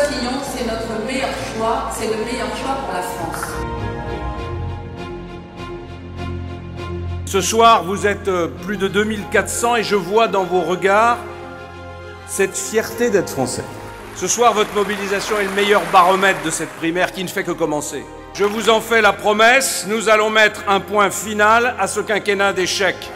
Fillon, c'est notre meilleur choix, c'est le meilleur choix pour la France. Ce soir, vous êtes plus de 2400 et je vois dans vos regards cette fierté d'être français. Ce soir, votre mobilisation est le meilleur baromètre de cette primaire qui ne fait que commencer. Je vous en fais la promesse, nous allons mettre un point final à ce quinquennat d'échecs.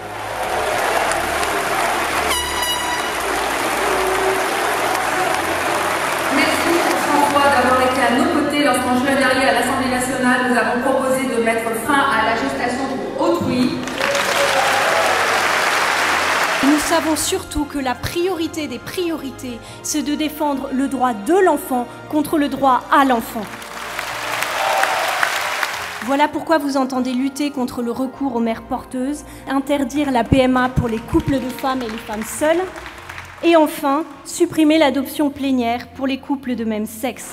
Merci François d'avoir été à nos côtés lorsqu'en juin dernier à l'Assemblée nationale, nous avons proposé de mettre fin à la gestation pour autrui. Nous savons surtout que la priorité des priorités, c'est de défendre le droit de l'enfant contre le droit à l'enfant. Voilà pourquoi vous entendez lutter contre le recours aux mères porteuses, interdire la PMA pour les couples de femmes et les femmes seules, et enfin, supprimer l'adoption plénière pour les couples de même sexe.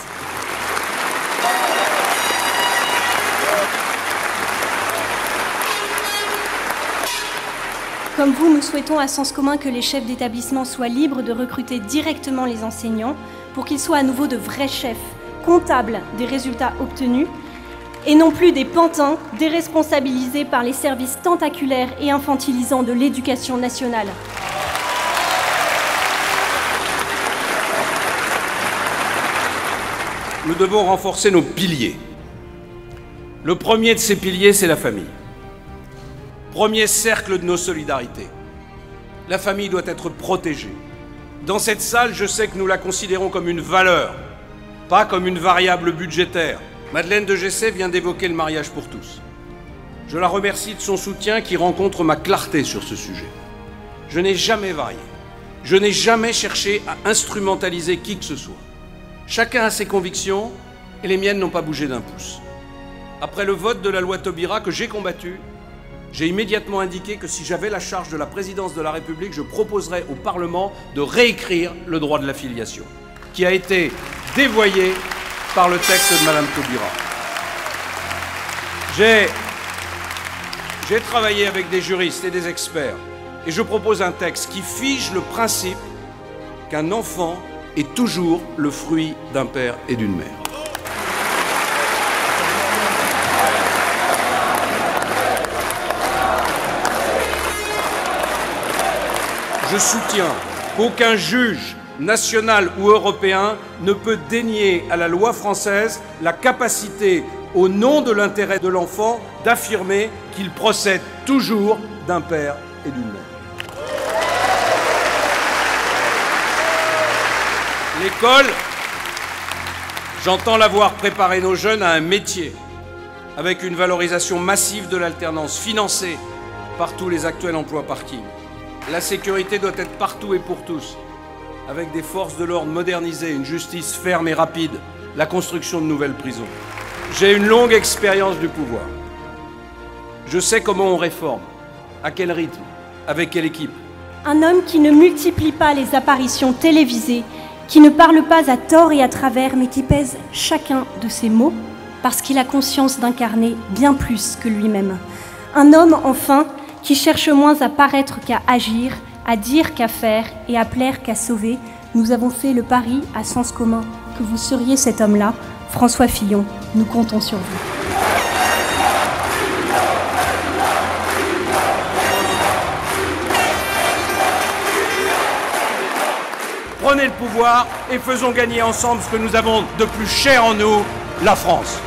Comme vous, nous souhaitons à Sens Commun que les chefs d'établissement soient libres de recruter directement les enseignants pour qu'ils soient à nouveau de vrais chefs, comptables des résultats obtenus, et non plus des pantins déresponsabilisés par les services tentaculaires et infantilisants de l'éducation nationale. Nous devons renforcer nos piliers. Le premier de ces piliers, c'est la famille. Premier cercle de nos solidarités. La famille doit être protégée. Dans cette salle, je sais que nous la considérons comme une valeur, pas comme une variable budgétaire. Madeleine de Gessé vient d'évoquer le mariage pour tous. Je la remercie de son soutien qui rencontre ma clarté sur ce sujet. Je n'ai jamais varié. Je n'ai jamais cherché à instrumentaliser qui que ce soit. Chacun a ses convictions et les miennes n'ont pas bougé d'un pouce. Après le vote de la loi Taubira que j'ai combattu, j'ai immédiatement indiqué que si j'avais la charge de la présidence de la République, je proposerais au Parlement de réécrire le droit de la filiation, qui a été dévoyé par le texte de Madame Taubira. J'ai travaillé avec des juristes et des experts, et je propose un texte qui fige le principe qu'un enfant est toujours le fruit d'un père et d'une mère. Je soutiens qu'aucun juge national ou européen ne peut dénier à la loi française la capacité, au nom de l'intérêt de l'enfant, d'affirmer qu'il procède toujours d'un père et d'une mère. L'école, j'entends l'avoir préparé nos jeunes à un métier, avec une valorisation massive de l'alternance, financée par tous les actuels emplois parking. La sécurité doit être partout et pour tous, avec des forces de l'ordre modernisées, une justice ferme et rapide, la construction de nouvelles prisons. J'ai une longue expérience du pouvoir. Je sais comment on réforme, à quel rythme, avec quelle équipe. Un homme qui ne multiplie pas les apparitions télévisées, qui ne parle pas à tort et à travers, mais qui pèse chacun de ses mots, parce qu'il a conscience d'incarner bien plus que lui-même. Un homme, enfin, qui cherche moins à paraître qu'à agir, à dire qu'à faire et à plaire qu'à sauver. Nous avons fait le pari à Sens Commun que vous seriez cet homme-là. François Fillon, nous comptons sur vous. Prenez le pouvoir et faisons gagner ensemble ce que nous avons de plus cher en nous, la France.